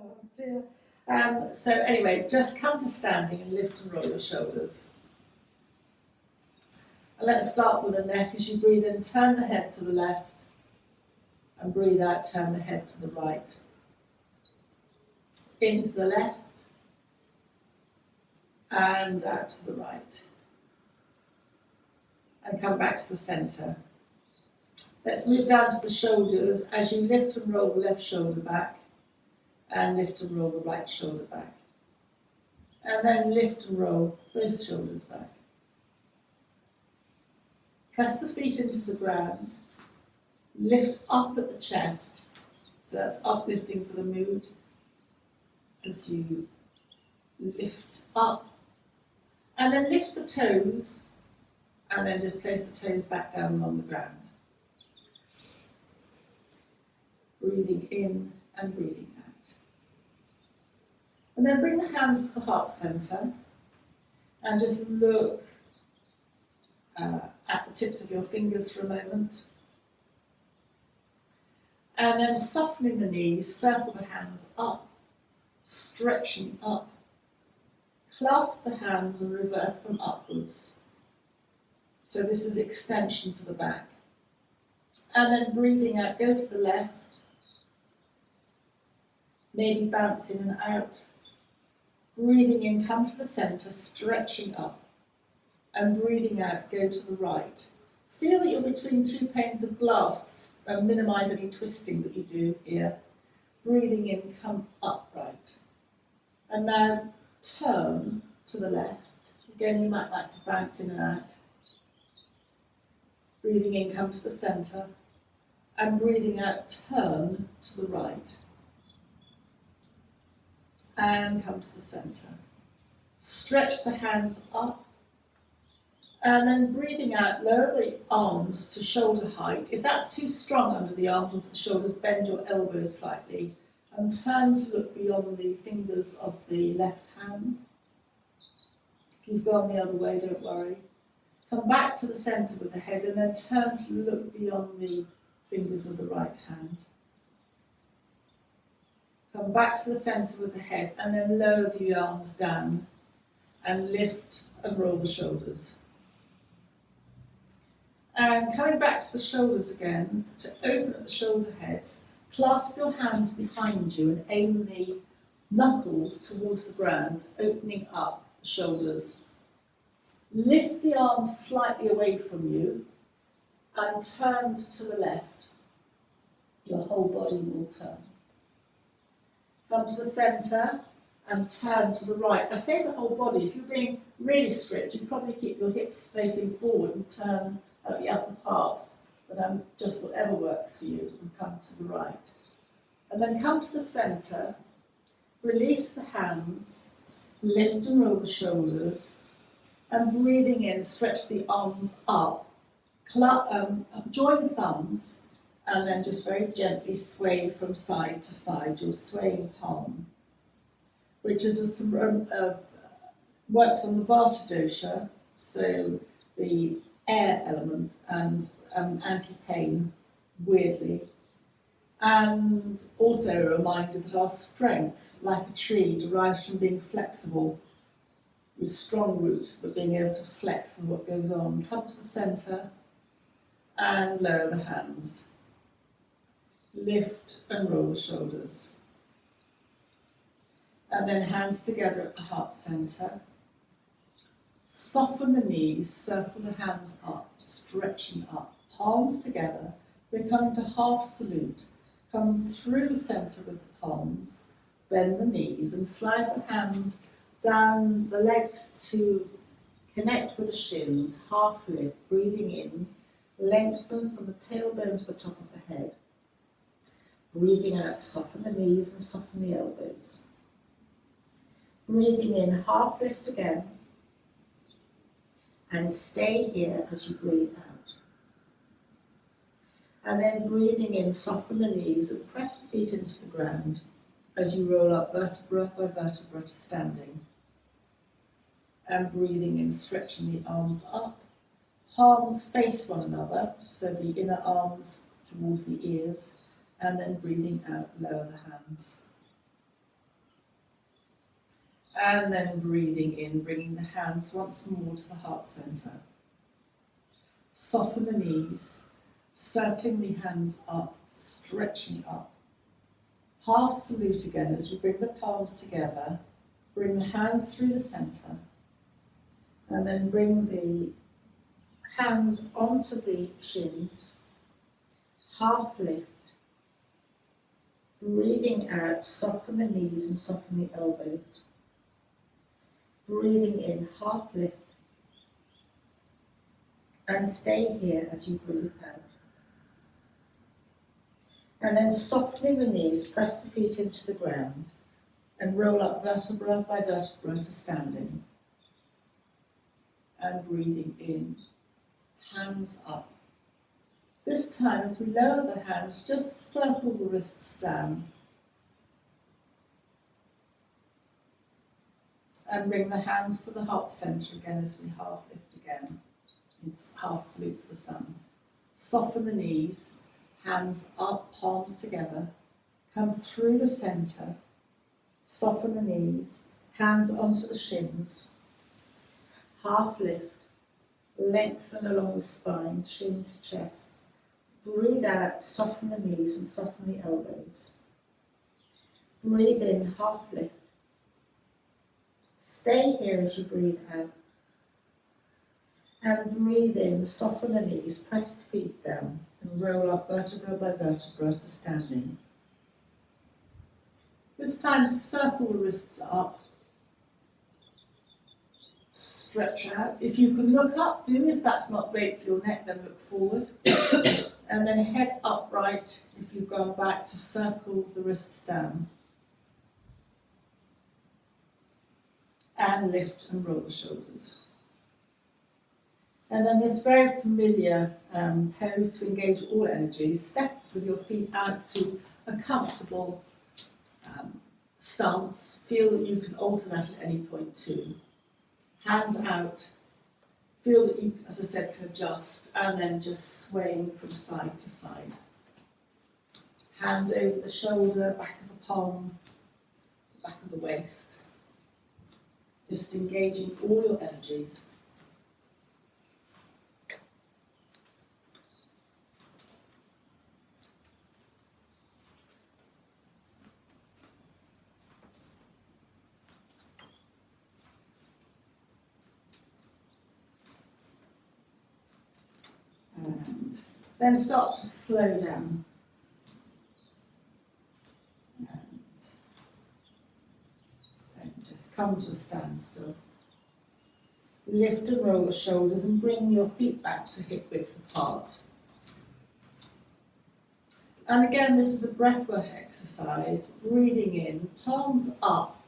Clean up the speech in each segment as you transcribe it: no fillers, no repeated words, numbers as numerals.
Oh dear. So anyway, just come to standing and lift and roll your shoulders. And let's start with the neck. As you breathe in, turn the head to the left, and breathe out, turn the head to the right. Into the left, and out to the right. And come back to the centre. Let's move down to the shoulders as you lift and roll the left shoulder back, and lift and roll the right shoulder back. And then lift and roll both shoulders back. Press the feet into the ground, lift up at the chest, so that's uplifting for the mood, as you lift up, and then lift the toes, and then just place the toes back down on the ground. Breathing in and breathing out. And then bring the hands to the heart centre, and just look at the tips of your fingers for a moment. And then softening the knees, circle the hands up, stretching up. Clasp the hands and reverse them upwards. So this is extension for the back. And then breathing out, go to the left. Maybe bounce in and out. Breathing in, come to the centre, stretching up. And breathing out, go to the right. Feel that you're between two panes of glass and minimise any twisting that you do here. Breathing in, come upright. And now turn to the left. Again, you might like to bounce in and out. Breathing in, come to the centre. And breathing out, turn to the right. And come to the centre. Stretch the hands up. And then breathing out, lower the arms to shoulder height. If that's too strong under the arms or the shoulders, bend your elbows slightly and turn to look beyond the fingers of the left hand. If you've gone the other way, don't worry. Come back to the centre with the head and then turn to look beyond the fingers of the right hand. Come back to the centre with the head and then lower the arms down and lift and roll the shoulders. And coming back to the shoulders again, to open at the shoulder heads, clasp your hands behind you and aim the knuckles towards the ground, opening up the shoulders. Lift the arms slightly away from you and turn to the left. Your whole body will turn. Come to the centre and turn to the right. I say the whole body. If you're being really strict, you'd probably keep your hips facing forward and turn at the upper part, but just whatever works for you, and come to the right. And then come to the centre, release the hands, lift and roll the shoulders, and breathing in, stretch the arms up, join thumbs, and then just very gently sway from side to side, your swaying palm, which is works on the Vata dosha, so the air element and anti-pain, weirdly. And also a reminder that our strength, like a tree, derives from being flexible, with strong roots, but being able to flex on what goes on. Come to the centre and lower the hands. Lift and roll the shoulders. And then hands together at the heart centre. Soften the knees, circle the hands up, stretching up, palms together. We're coming to half salute. Come through the centre with the palms, bend the knees and slide the hands down the legs to connect with the shins, half lift, breathing in, lengthen from the tailbone to the top of the head. Breathing out, soften the knees and soften the elbows. Breathing in, half lift again. And stay here as you breathe out. And then breathing in, soften the knees and press the feet into the ground as you roll up vertebra by vertebra to standing. And breathing in, stretching the arms up. Palms face one another, so the inner arms towards the ears. And then breathing out, lower the hands. And then breathing in, bringing the hands once more to the heart centre. Soften the knees, circling the hands up, stretching up. Half salute again as you bring the palms together. Bring the hands through the centre. And then bring the hands onto the shins. Half lift. Breathing out, soften the knees and soften the elbows. Breathing in, half lift. And stay here as you breathe out. And then softening the knees, press the feet into the ground and roll up vertebra by vertebra to standing. And breathing in, hands up. This time, as we lower the hands, just circle the wrists down. And bring the hands to the heart centre again as we half lift again. It's half salute to the sun. Soften the knees, hands up, palms together. Come through the centre. Soften the knees, hands onto the shins. Half lift. Lengthen along the spine, shin to chest. Breathe out, soften the knees and soften the elbows. Breathe in, half lift. Stay here as you breathe out. And breathe in, soften the knees, press the feet down and roll up vertebra by vertebra to standing. This time circle the wrists up. Stretch out. If you can look up, do. If that's not great for your neck, then look forward. And then head upright if you've gone back to circle the wrists down. And lift and roll the shoulders. And then this very familiar pose to engage all energies. Step with your feet out to a comfortable stance. Feel that you can alter that at any point too. Hands out. Feel that you, as I said, can adjust, and then just swaying from side to side. Hand over the shoulder, back of the palm, back of the waist. Just engaging all your energies. And then start to slow down. And just come to a standstill. Lift and roll the shoulders and bring your feet back to hip width apart. And again, this is a breathwork exercise. Breathing in, palms up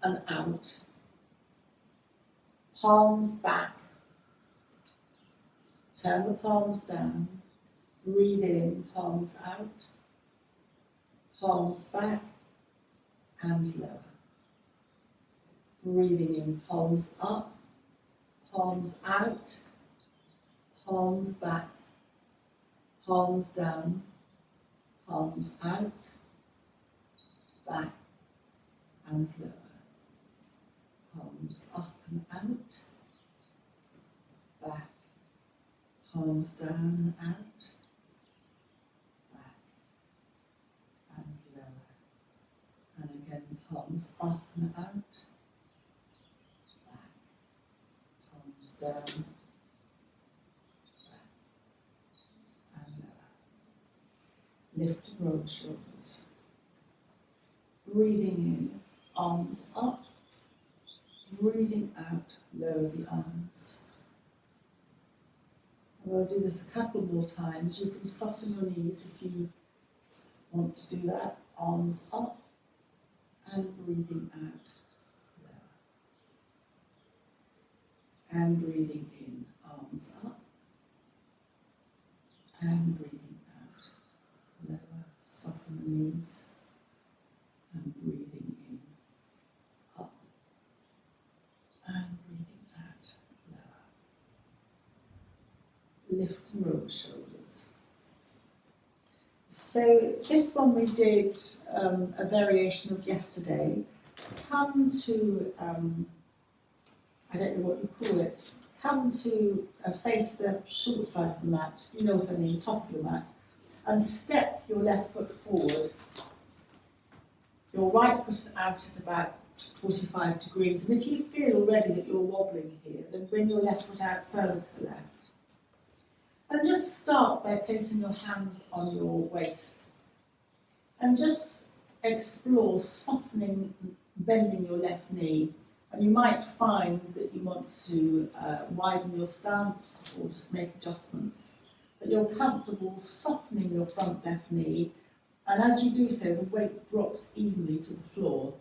and out. Palms back. Turn the palms down, breathe in, palms out, palms back and lower. Breathing in, palms up, palms out, palms back, palms down, palms out, back and lower. Palms up and out, back. Palms down and out, back and lower. And again, palms up and out, back, palms down, back and lower. Lift and roll the shoulders. Breathing in, arms up. Breathing out, lower the arms. We'll do this a couple more times. You can soften your knees if you want to do that. Arms up and breathing out. Lower. And breathing in. Arms up and breathing out. Lower. Soften the knees and breathing in. Up and breathing out. Lift and roll the shoulders. So this one we did a variation of yesterday, come to, I don't know what you call it, come to face the short side of the mat, you know what I mean, top of the mat, and step your left foot forward. Your right foot is out at about 45 degrees, and if you feel already that you're wobbling here, then bring your left foot out further to the left. And just start by placing your hands on your waist. And just explore softening, bending your left knee. And you might find that you want to widen your stance or just make adjustments. But you're comfortable softening your front left knee, and as you do so, the weight drops evenly to the floor.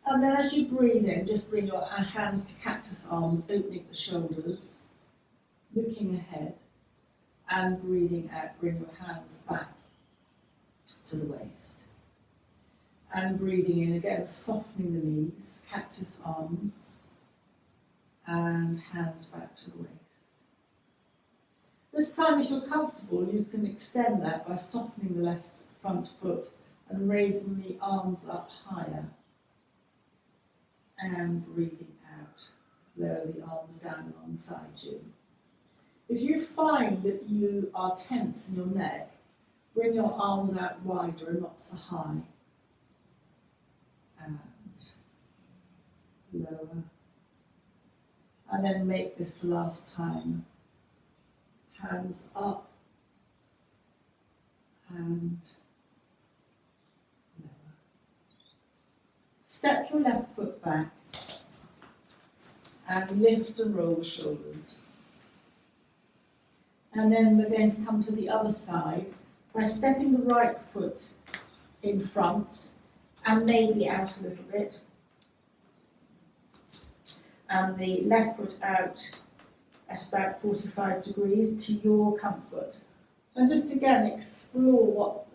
And then as you breathe in, just bring your hands to cactus arms, opening the shoulders, looking ahead, and breathing out, bring your hands back to the waist. And breathing in again, softening the knees, cactus arms, and hands back to the waist. This time, if you're comfortable, you can extend that by softening the left front foot and raising the arms up higher. And breathing out, lower the arms down alongside you. If you find that you are tense in your neck, bring your arms out wider and not so high. And lower. And then make this the last time. Hands up and lower. Step your left foot back and lift and roll the shoulders. And then we're going to come to the other side by stepping the right foot in front and maybe out a little bit. And the left foot out at about 45 degrees to your comfort. And just again explore what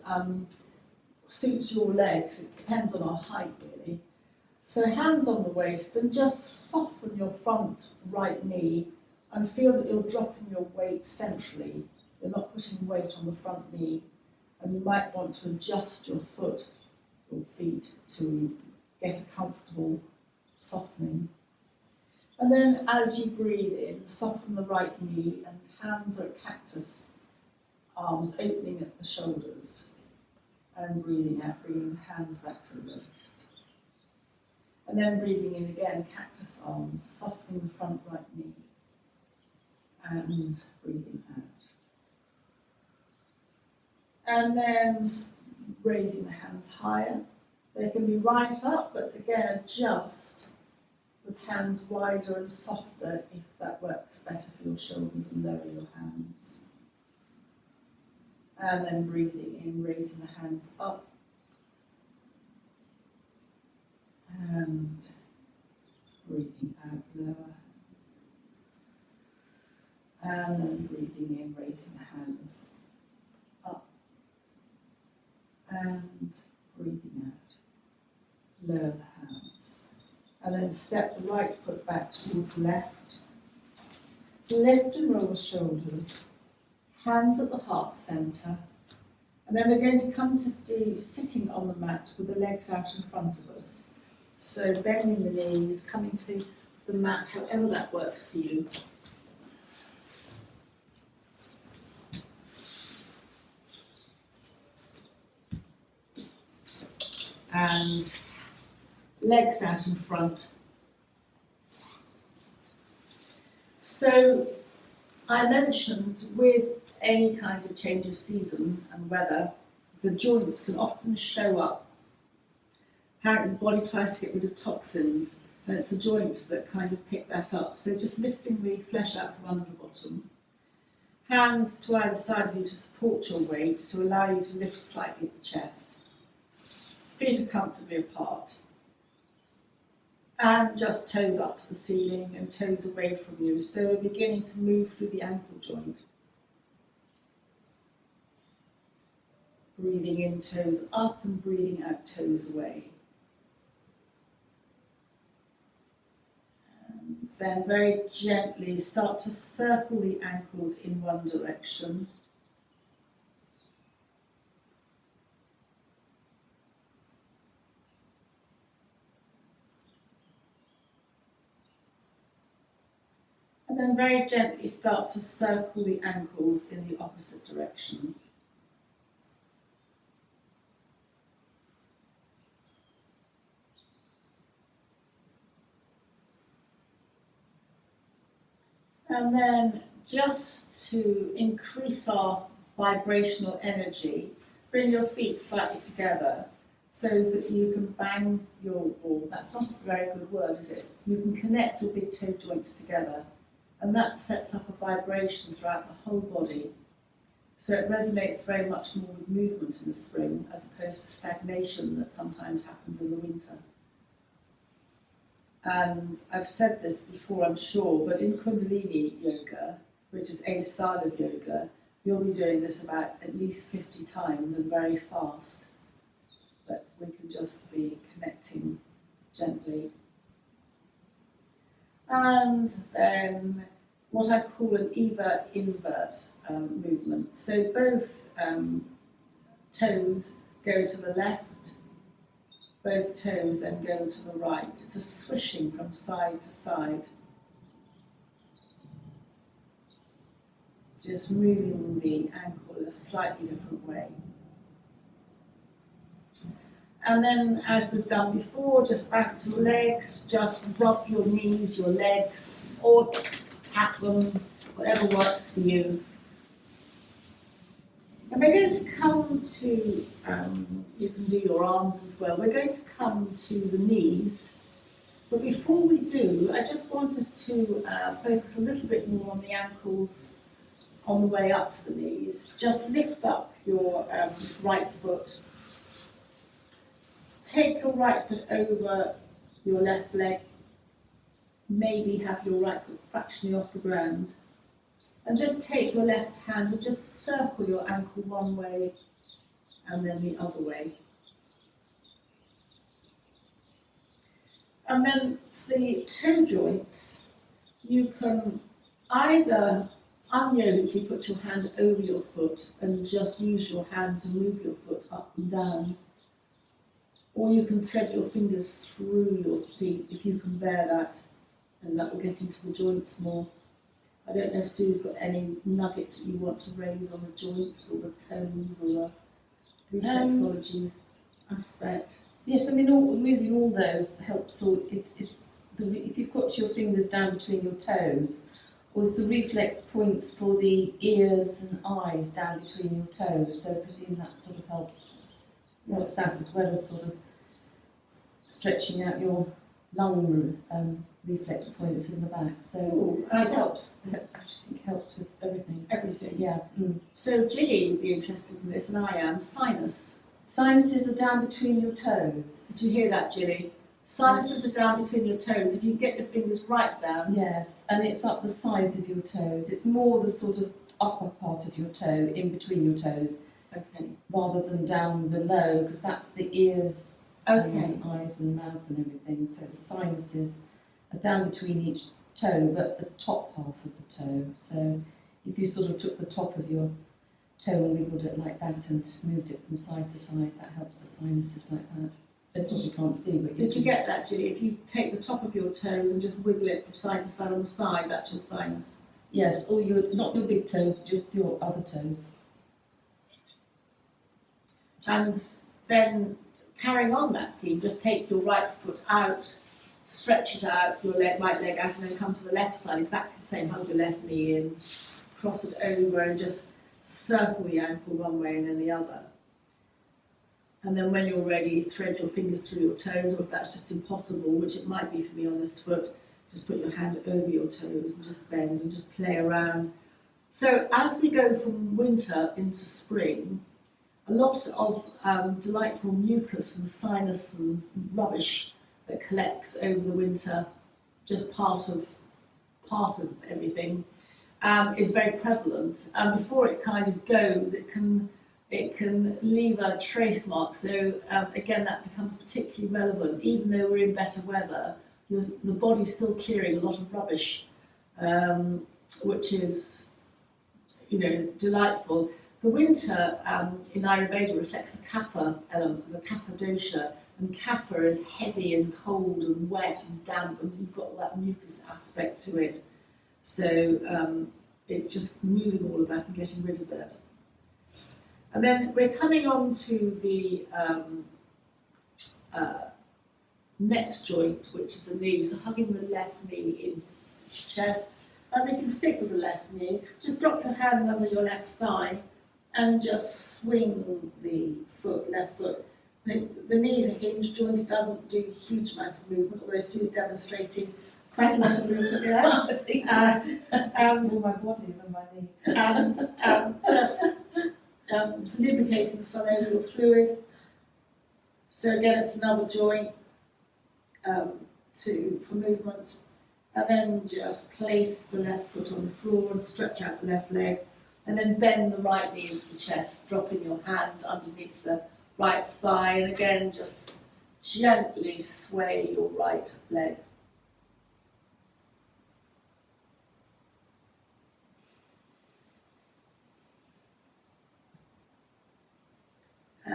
suits your legs. It depends on our height really. So hands on the waist and just soften your front right knee and feel that you're dropping your weight centrally. You're not putting weight on the front knee, and you might want to adjust your feet to get a comfortable softening. And then as you breathe in, soften the right knee and hands are cactus arms opening at the shoulders. And breathing out, bringing the hands back to the waist. And then breathing in again, cactus arms, softening the front right knee. And breathing out. And then raising the hands higher. They can be right up, but again adjust with hands wider and softer if that works better for your shoulders, and lower your hands. And then breathing in, raising the hands up. And breathing out, lower. And then breathing in, raising the hands up. And breathing out, lower the hands. And then step the right foot back towards the left. Lift and roll the shoulders. Hands at the heart centre. And then we're going to come to do sitting on the mat with the legs out in front of us. So bending the knees, coming to the mat, however that works for you. And legs out in front. So I mentioned with any kind of change of season and weather, the joints can often show up. Apparently the body tries to get rid of toxins, and it's the joints that kind of pick that up. So just lifting the flesh out from under the bottom. Hands to either side of you to support your weight, to allow you to lift slightly at the chest. Feet are comfortably apart. And just toes up to the ceiling and toes away from you. So we're beginning to move through the ankle joint. Breathing in, toes up, and breathing out, toes away. And then very gently start to circle the ankles in one direction. then very gently start to circle the ankles in the opposite direction. And then just to increase our vibrational energy, bring your feet slightly together so that you can bang your, or that's not a very good word, is it? You can connect your big toe joints together, and that sets up a vibration throughout the whole body. So it resonates very much more with movement in the spring as opposed to stagnation that sometimes happens in the winter. And I've said this before, I'm sure, but in Kundalini yoga, which is a style of yoga, you'll be doing this about at least 50 times and very fast. But we can just be connecting gently. And then what I call an evert-invert movement. So both toes go to the left, both toes then go to the right. It's a swishing from side to side. Just moving the ankle in a slightly different way. And then, as we've done before, just back to your legs, just rub your knees, your legs, or tap them, whatever works for you. And we're going to come to, you can do your arms as well, we're going to come to the knees. But before we do, I just wanted to focus a little bit more on the ankles on the way up to the knees. Just lift up your right foot. Take your right foot over your left leg. Maybe have your right foot fractionally off the ground. And just take your left hand and just circle your ankle one way and then the other way. And then for the toe joints, you can either unyogically put your hand over your foot and just use your hand to move your foot up and down. Or you can thread your fingers through your feet if you can bear that, and that will get into the joints more. I don't know if Sue's got any nuggets that you want to raise on the joints or the toes or the reflexology aspect. Yes, I mean, moving all those helps. So if you've got your fingers down between your toes, or is the reflex points for the ears and eyes down between your toes? So I presume that sort of helps that as well as sort of stretching out your lung reflex points in the back. So it helps. I just think it helps with everything. Everything. Yeah. Mm. So Ginny would be interested in this, and I am. Sinus. Sinuses are down between your toes. Did you hear that, Ginny? Sinuses are down between your toes. If you get your fingers right down. Yes, and it's up the sides of your toes. It's more the sort of upper part of your toe, in between your toes. Okay. Rather than down below, because that's the ears and eyes and mouth and everything. So the sinuses are down between each toe, but the top half of the toe. So if you sort of took the top of your toe and wiggled it like that and moved it from side to side, that helps the sinuses like that. That's what you can't see. But Did you get that, Ginny? If you take the top of your toes and just wiggle it from side to side on the side, that's your sinus. Yes, or not your big toes, just your other toes. And then carrying on that theme, just take your right foot out, stretch it out, your right leg out, and then come to the left side, exactly the same, hug your left knee in, cross it over and just circle the ankle one way and then the other. And then when you're ready, thread your fingers through your toes, or if that's just impossible, which it might be for me on this foot, just put your hand over your toes and just bend and just play around. So as we go from winter into spring, a lot of delightful mucus and sinus and rubbish that collects over the winter, just part of everything, is very prevalent. And before it kind of goes, it can leave a trace mark. So again, that becomes particularly relevant. Even though we're in better weather, the body's still clearing a lot of rubbish, which is, delightful. The winter in Ayurveda reflects the kapha element, the kapha dosha, and kapha is heavy and cold and wet and damp, and you've got that mucus aspect to it. So it's just moving all of that and getting rid of it. And then we're coming on to the next joint, which is the knee, so hugging the left knee into the chest. And we can stick with the left knee. Just drop your hands under your left thigh and just swing the left foot. The knee is a hinge joint, it doesn't do a huge amount of movement, although Sue's demonstrating quite a lot of movement there. I think it's more my body than my knee. And just lubricating the synovial fluid. So again, it's another joint for movement. And then just place the left foot on the floor and stretch out the left leg. And then bend the right knee into the chest, dropping your hand underneath the right thigh. And again, just gently sway your right leg. And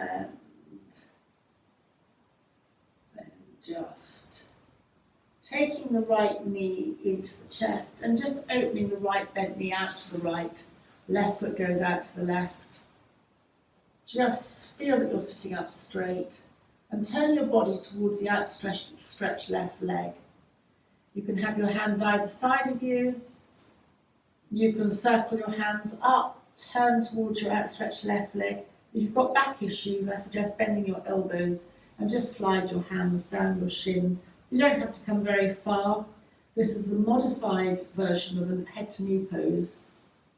then just taking the right knee into the chest and just opening the right bent knee out to the right. Left foot goes out to the left. Just feel that you're sitting up straight and turn your body towards the outstretched left leg. You can have your hands either side of you. You can circle your hands up, turn towards your outstretched left leg. If you've got back issues, I suggest bending your elbows and just slide your hands down your shins. You don't have to come very far. This is a modified version of a head to knee pose.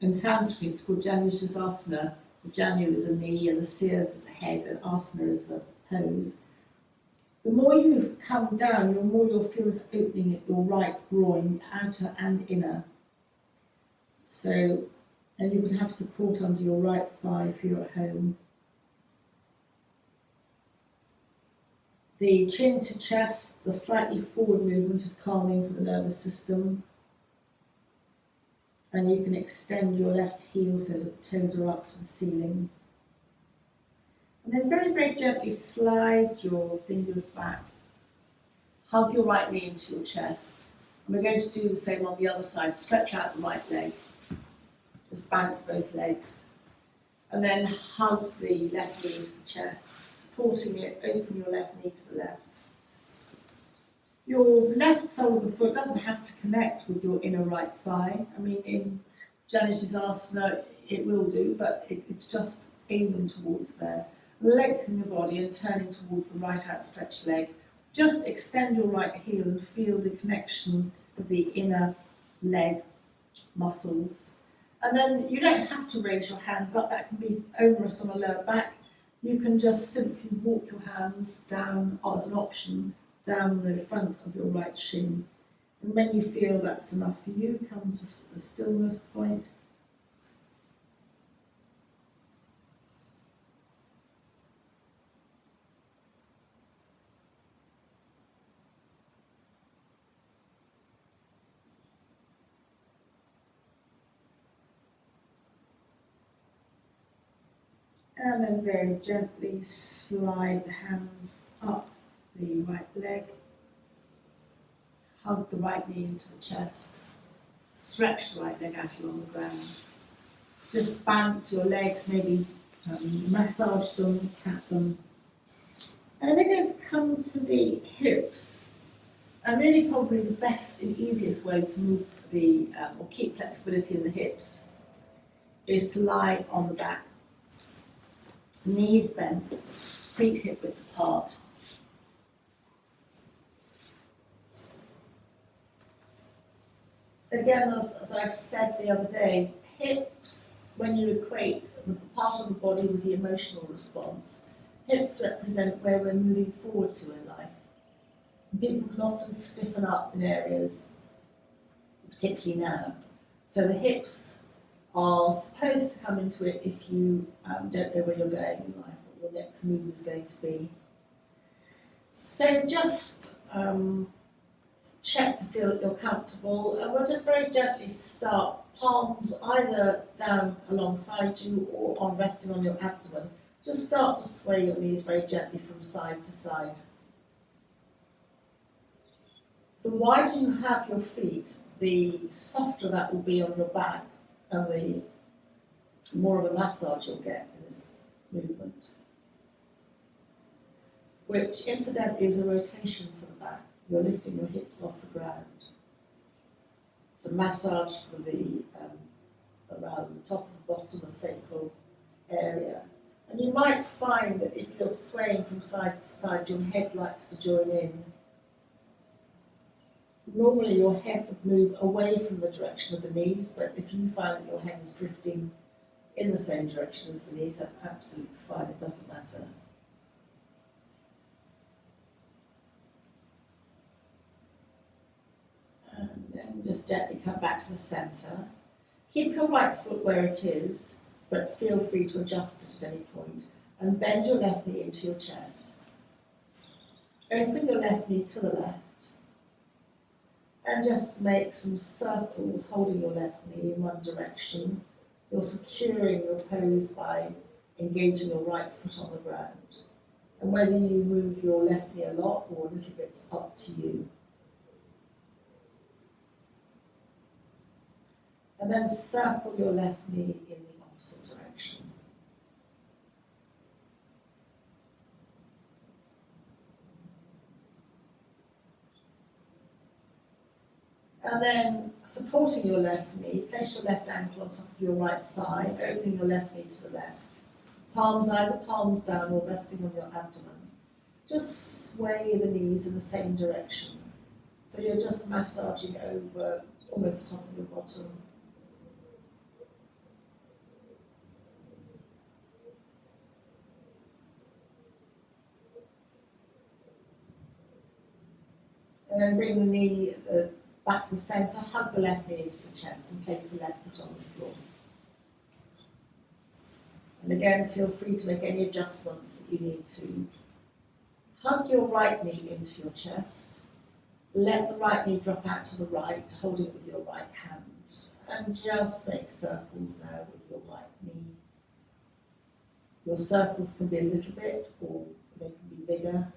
In Sanskrit, it's called Janu Sirsasana. The Janu is a knee and the Sirs is a head and Asana is the pose. The more you come down, the more you'll feel this opening at your right groin, outer and inner. So, and you can have support under your right thigh if you're at home. The chin to chest, the slightly forward movement is calming for the nervous system. And you can extend your left heel so that the toes are up to the ceiling. And then very, very gently slide your fingers back. Hug your right knee into your chest. And we're going to do the same on the other side. Stretch out the right leg. Just bounce both legs. And then hug the left knee into the chest, supporting it, open your left knee to the left. Your left sole of the foot doesn't have to connect with your inner right thigh. I mean, in Janu Sirsasana, it will do, but it's just aiming towards there. Lengthening the body and turning towards the right outstretched leg. Just extend your right heel and feel the connection of the inner leg muscles. And then you don't have to raise your hands up. That can be onerous on a lower back. You can just simply walk your hands down as an option down the front of your right shin. And when you feel that's enough for you, come to the stillness point. And then very gently slide the hands up the right leg. Hug the right knee into the chest. Stretch the right leg out along the ground. Just bounce your legs, maybe massage them, tap them. And then we're going to come to the hips. And really probably the best and easiest way to move or keep flexibility in the hips is to lie on the back. Knees bent, feet hip width apart. Again, as I've said the other day, hips, when you equate the part of the body with the emotional response, hips represent where we're moving forward to in life. And people can often stiffen up in areas, particularly now. So the hips are supposed to come into it if you don't know where you're going in life, what your next move is going to be. So just check to feel that you're comfortable, and we'll just very gently start, palms either down alongside you or on resting on your abdomen. Just start to sway your knees very gently from side to side. The wider you have your feet, the softer that will be on your back and the more of a massage you'll get in this movement. Which incidentally is a rotation for the back. You're lifting your hips off the ground. It's a massage for the around the top and bottom of sacral area. And you might find that if you're swaying from side to side, your head likes to join in. Normally your head would move away from the direction of the knees, but if you find that your head is drifting in the same direction as the knees, that's absolutely fine, it doesn't matter. And then just gently come back to the centre. Keep your right foot where it is, but feel free to adjust it at any point. And bend your left knee into your chest. Open your left knee to the left. And just make some circles holding your left knee in one direction. You're securing your pose by engaging your right foot on the ground. And whether you move your left knee a lot or a little bit's up to you. And then circle your left knee in the opposite direction. And then, supporting your left knee, place your left ankle on top of your right thigh, opening your left knee to the left. Palms either palms down or resting on your abdomen. Just sway the knees in the same direction. So you're just massaging over almost the top of your bottom. And then bring the knee back to the centre, hug the left knee into the chest and place the left foot on the floor. And again, feel free to make any adjustments that you need to. Hug your right knee into your chest. Let the right knee drop out to the right, holding it with your right hand. And just make circles now with your right knee. Your circles can be a little bit, or they can be bigger.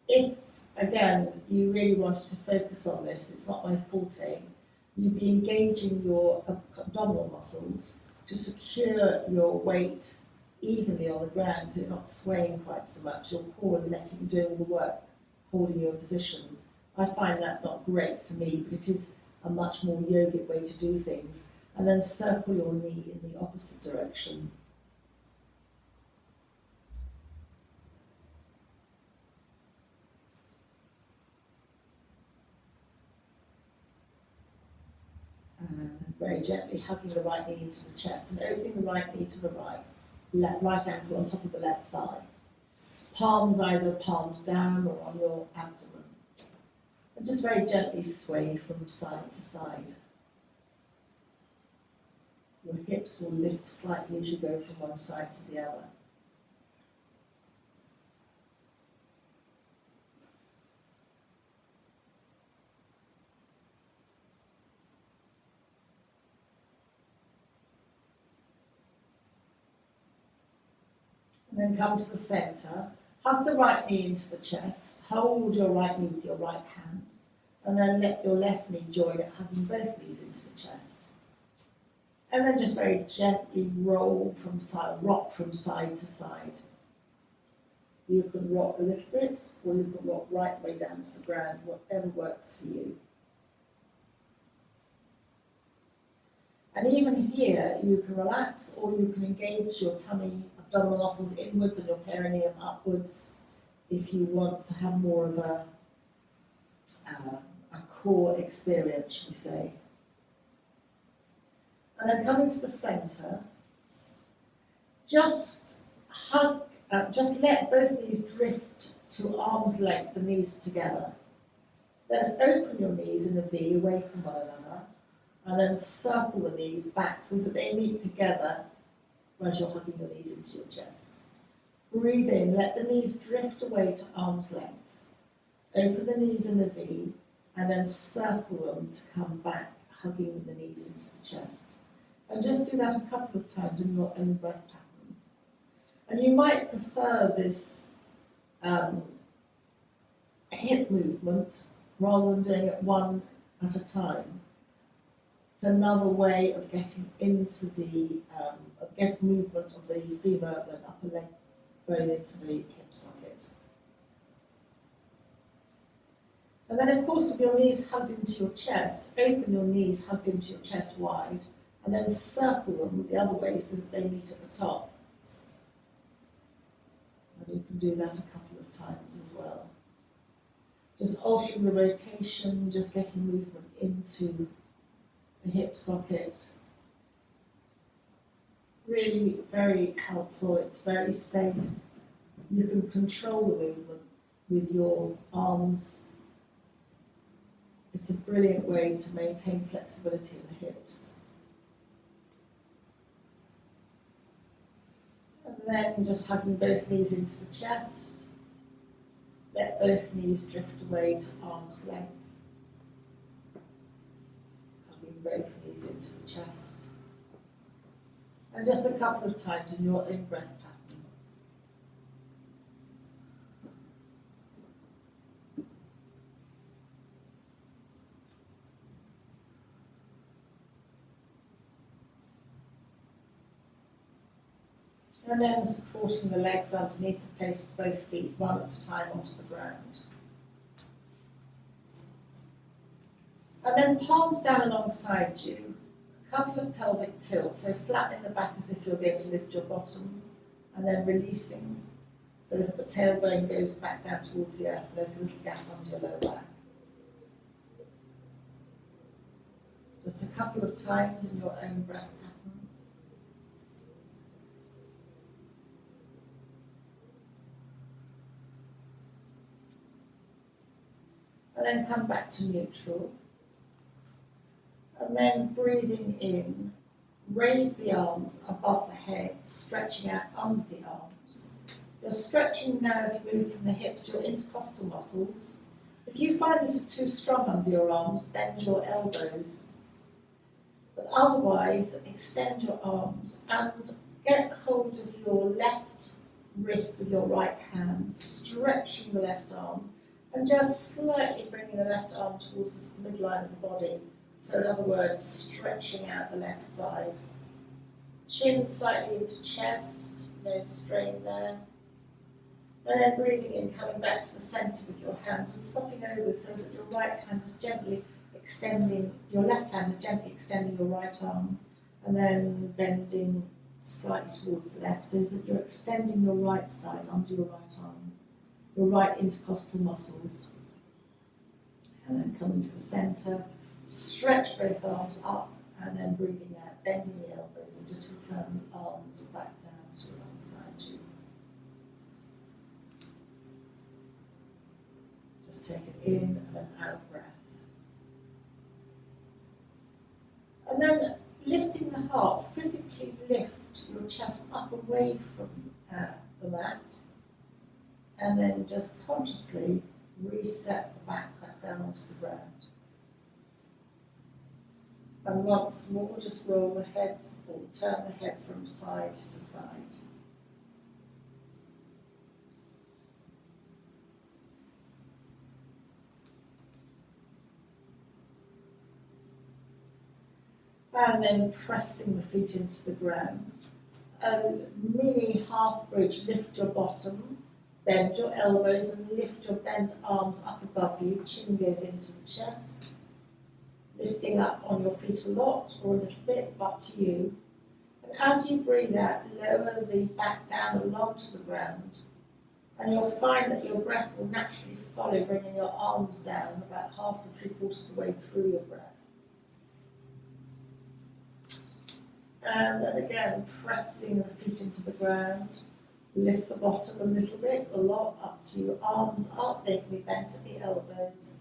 If, again, you really wanted to focus on this, it's not my forte, you'd be engaging your abdominal muscles to secure your weight evenly on the ground so you're not swaying quite so much. Your core is letting do all the work, holding your position. I find that not great for me, but it is a much more yogic way to do things. And then circle your knee in the opposite direction. And very gently hugging the right knee into the chest and opening the right knee to the right. Right ankle on top of the left thigh. Palms either palms down or on your abdomen. And just very gently sway from side to side. Your hips will lift slightly as you go from one side to the other. And then come to the centre, hug the right knee into the chest, hold your right knee with your right hand, and then let your left knee join it, hugging both knees into the chest. And then just very gently rock from side to side. You can rock a little bit, or you can rock right way down to the ground, whatever works for you. And even here, you can relax, or you can engage your tummy, abdominal muscles inwards and your perineum upwards if you want to have more of a core experience, shall we say. And then coming to the centre, just let both knees drift to arm's length, the knees together. Then open your knees in a V away from one another, and then circle the knees back so that they meet together as you're hugging your knees into your chest. Breathe in, let the knees drift away to arm's length. Open the knees in a V, and then circle them to come back, hugging the knees into the chest. And just do that a couple of times in your own breath pattern. And you might prefer this hip movement rather than doing it one at a time. It's another way of getting into the movement of the femur and upper leg bone into the hip socket. And then, of course, with your knees hugged into your chest, open your knees hugged into your chest wide, and then circle them the other way so that they meet at the top. And you can do that a couple of times as well. Just altering the rotation, just getting movement into the hip socket. Really very helpful, it's very safe. You can control the movement with your arms. It's a brilliant way to maintain flexibility in the hips. And then just hugging both knees into the chest. Let both knees drift away to arm's length. Hugging both knees into the chest. And just a couple of times in your own breath pattern. And then supporting the legs underneath the place of both feet, one at a time onto the ground. And then palms down alongside you, a couple of pelvic tilts, so flattening the back as if you're going to lift your bottom, and then releasing, so as the tailbone goes back down towards the earth, there's a little gap under your lower back. Just a couple of times in your own breath pattern. And then come back to neutral. And then breathing in, raise the arms above the head, stretching out under the arms. You're stretching now as you move from the hips, your intercostal muscles. If you find this is too strong under your arms, bend your elbows. But otherwise, extend your arms and get hold of your left wrist with your right hand, stretching the left arm, and just slightly bringing the left arm towards the midline of the body. So in other words, stretching out the left side. Chin slightly into chest, no strain there. And then breathing in, coming back to the centre with your hands and stopping over so that your right hand is gently extending, your left hand is gently extending your right arm, and then bending slightly towards the left so that you're extending your right side under your right arm, your right intercostal muscles. And then coming to the centre. Stretch both arms up and then breathing out, bending the elbows and just return the arms back down to alongside you. Just take it in and an out breath. And then lifting the heart, physically lift your chest up away from the mat and then just consciously reset the back down onto the ground. And once more, just roll the head or turn the head from side to side. And then pressing the feet into the ground. A mini half bridge, lift your bottom, bend your elbows and lift your bent arms up above you, chin goes into the chest. Lifting up on your feet a lot or a little bit, up to you. And as you breathe out, lower the back down along to the ground. And you'll find that your breath will naturally follow, bringing your arms down about half to 3/4 of the way through your breath. And then again, pressing the feet into the ground. Lift the bottom a little bit, a lot, up to your arms up. They can be bent at the elbows.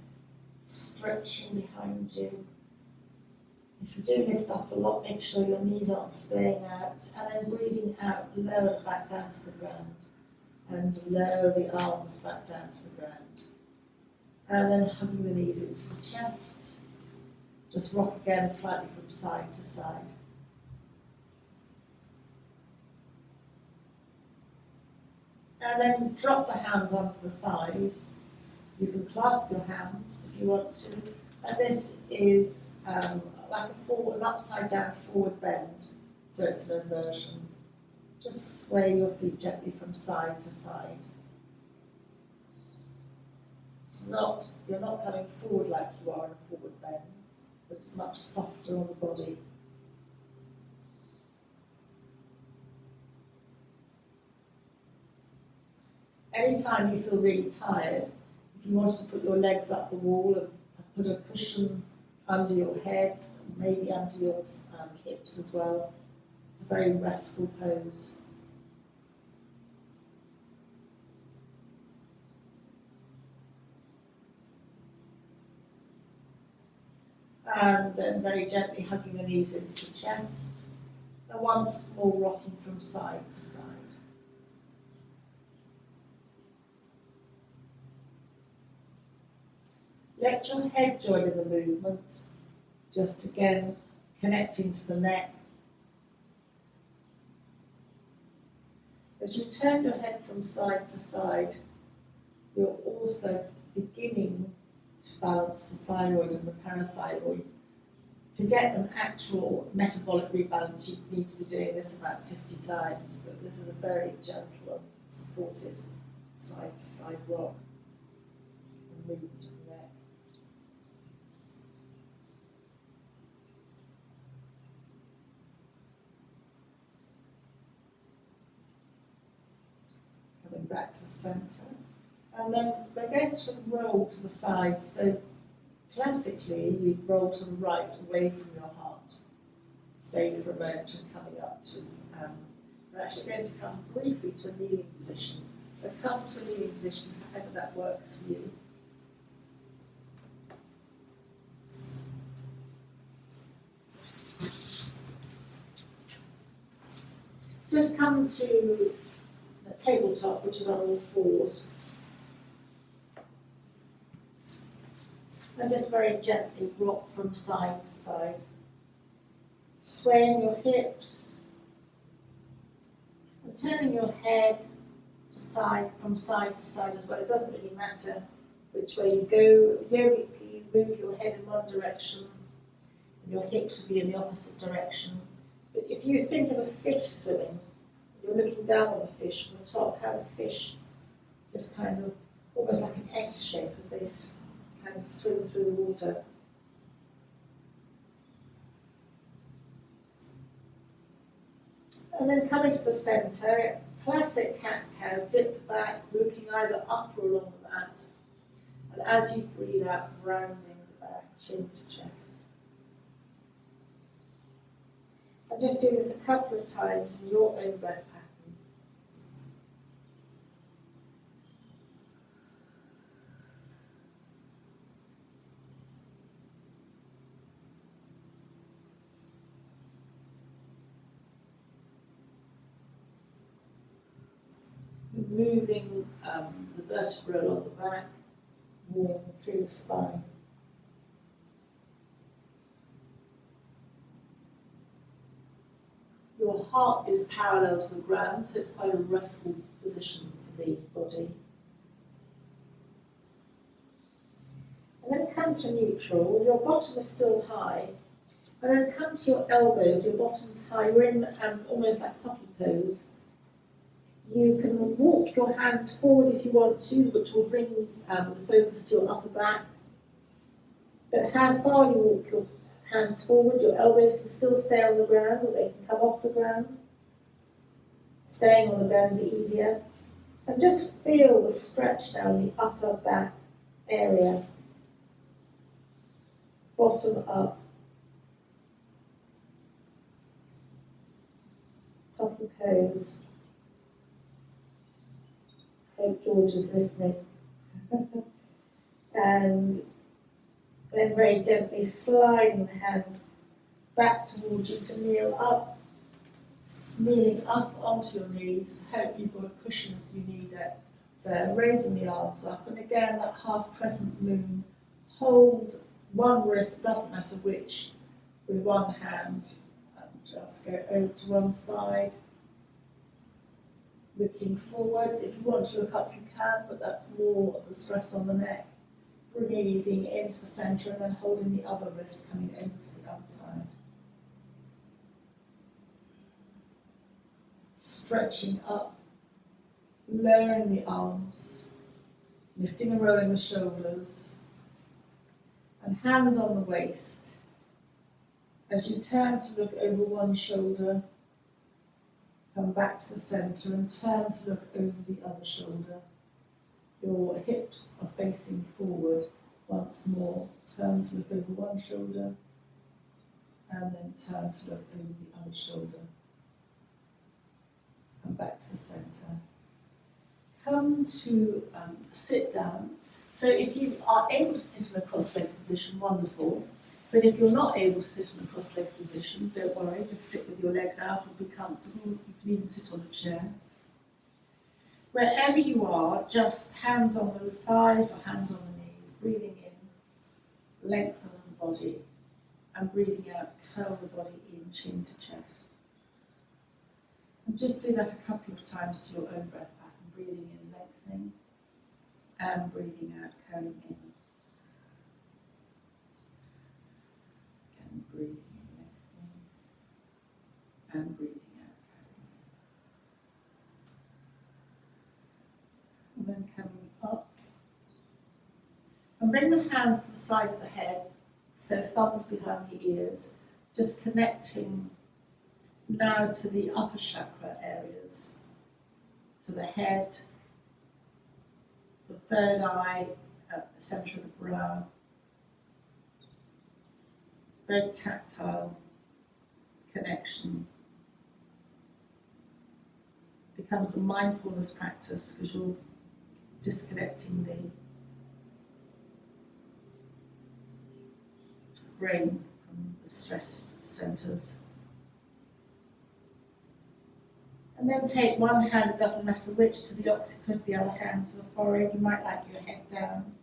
Stretching behind you. If you do lift up a lot, make sure your knees aren't splaying out, and then breathing out, lower the back down to the ground, and lower the arms back down to the ground. And then hugging the knees into the chest. Just rock again slightly from side to side. And then drop the hands onto the thighs. You can clasp your hands if you want to. And this is like an upside down forward bend. So it's an inversion. Just sway your feet gently from side to side. You're not coming forward like you are in a forward bend, but it's much softer on the body. Anytime you feel really tired, if you wanted to put your legs up the wall and put a cushion under your head, maybe under your hips as well, it's a very restful pose. And then very gently hugging the knees into the chest, and once more rocking from side to side. Let your head join in the movement, just again connecting to the neck. As you turn your head from side to side, you're also beginning to balance the thyroid and the parathyroid. To get an actual metabolic rebalance, you need to be doing this about 50 times, but this is a very gentle and supported side to side rock and movement of the neck. Coming back to the centre. And then we're going to roll to the side. So classically, you roll to the right, away from your heart. Stay for a moment and coming up to, we're actually going to come briefly to a kneeling position. But come to a kneeling position, however that works for you. Just come to a tabletop, which is on all fours. And just very gently rock from side to side. Swaying your hips. And turning your head to side, from side to side as well. It doesn't really matter which way you go. Yogically, you move your head in one direction, and your hips will be in the opposite direction. But if you think of a fish swimming, you're looking down on the fish from the top, how the fish just kind of, almost like an S shape as they kind of swim through the water. And then coming to the centre, classic cat-cow, dip the back, looking either up or along the mat. And as you breathe out, rounding the back, chin to chest. And just do this a couple of times in your own breath pattern. Moving the vertebra along the back, moving through the spine. Your heart is parallel to the ground, so it's quite a restful position for the body. And then come to neutral. Your bottom is still high. And then come to your elbows. Your bottom's high. You're in almost like puppy pose. You can walk your hands forward if you want to, which will bring the focus to your upper back. But how far you walk your hands forward, your elbows can still stay on the ground, or they can come off the ground. Staying on the ground is easier. And just feel the stretch now in the upper back area. Bottom up. Puppy pose. Hope George is listening. And then very gently sliding the hands back towards you to kneel up. Kneeling up onto your knees. Hope you've got a cushion if you need it. There, raising the arms up. And again, that half crescent moon. Hold one wrist, doesn't matter which, with one hand. And just go over to one side. Looking forward. If you want to look up, you can, but that's more of the stress on the neck. Breathing into the centre and then holding the other wrist coming over to the other side. Stretching up, lowering the arms, lifting and rolling the shoulders, and hands on the waist. As you turn to look over one shoulder, come back to the centre and turn to look over the other shoulder. Your hips are facing forward once more. Turn to look over one shoulder and then turn to look over the other shoulder. Come back to the centre. Come to sit down. So if you are able to sit in a cross-legged position, wonderful. But if you're not able to sit in a cross-legged position, don't worry, just sit with your legs out or be comfortable. You can even sit on a chair. Wherever you are, just hands on the thighs or hands on the knees, breathing in, lengthen the body, and breathing out, curl the body in, chin to chest. And just do that a couple of times to your own breath pattern, breathing in, lengthening, and breathing out, curling in. Again, breathing in, lengthening, and breathing out, curling in. And then coming up. And bring the hands to the side of the head, so thumbs behind the ears, just connecting now to the upper chakra areas, to the head, the third eye at the centre of the brow. Very tactile connection. Becomes a mindfulness practice because you're disconnecting the brain from the stress centres. And then take one hand, it doesn't matter which, to the occiput, the other hand to the forehead. You might like your head down.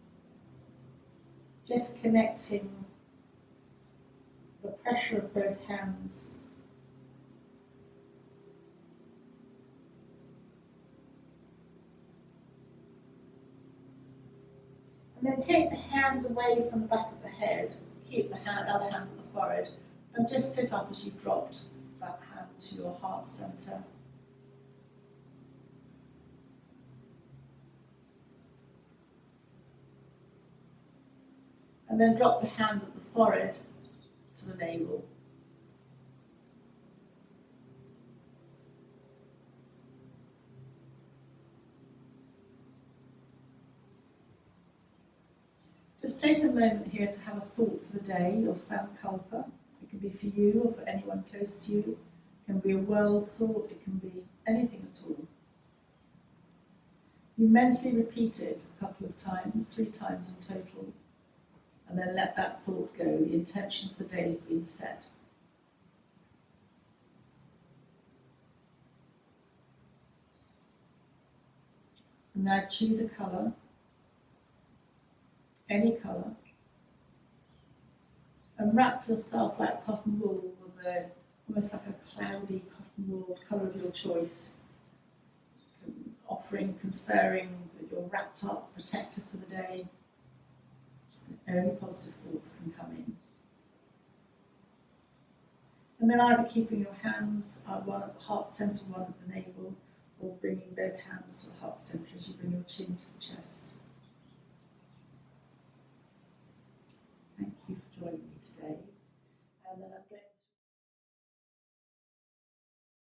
Just connecting the pressure of both hands. And then take the hand away from the back of the head. Keep the other hand on the forehead. And just sit up as you dropped that hand to your heart centre. And then drop the hand at the forehead to the navel. Just take a moment here to have a thought for the day, your sankalpa. It can be for you or for anyone close to you. It can be a world thought, it can be anything at all. You mentally repeat it a couple of times, 3 times in total, and then let that thought go. The intention for the day has been set. And now choose a colour, any colour, and wrap yourself like cotton wool with almost like a cloudy cotton wool colour of your choice, offering, conferring that you're wrapped up, protected for the day. Only positive thoughts can come in. And then either keeping your hands one at the heart centre, one at the navel, or bringing both hands to the heart centre as you bring your chin to the chest.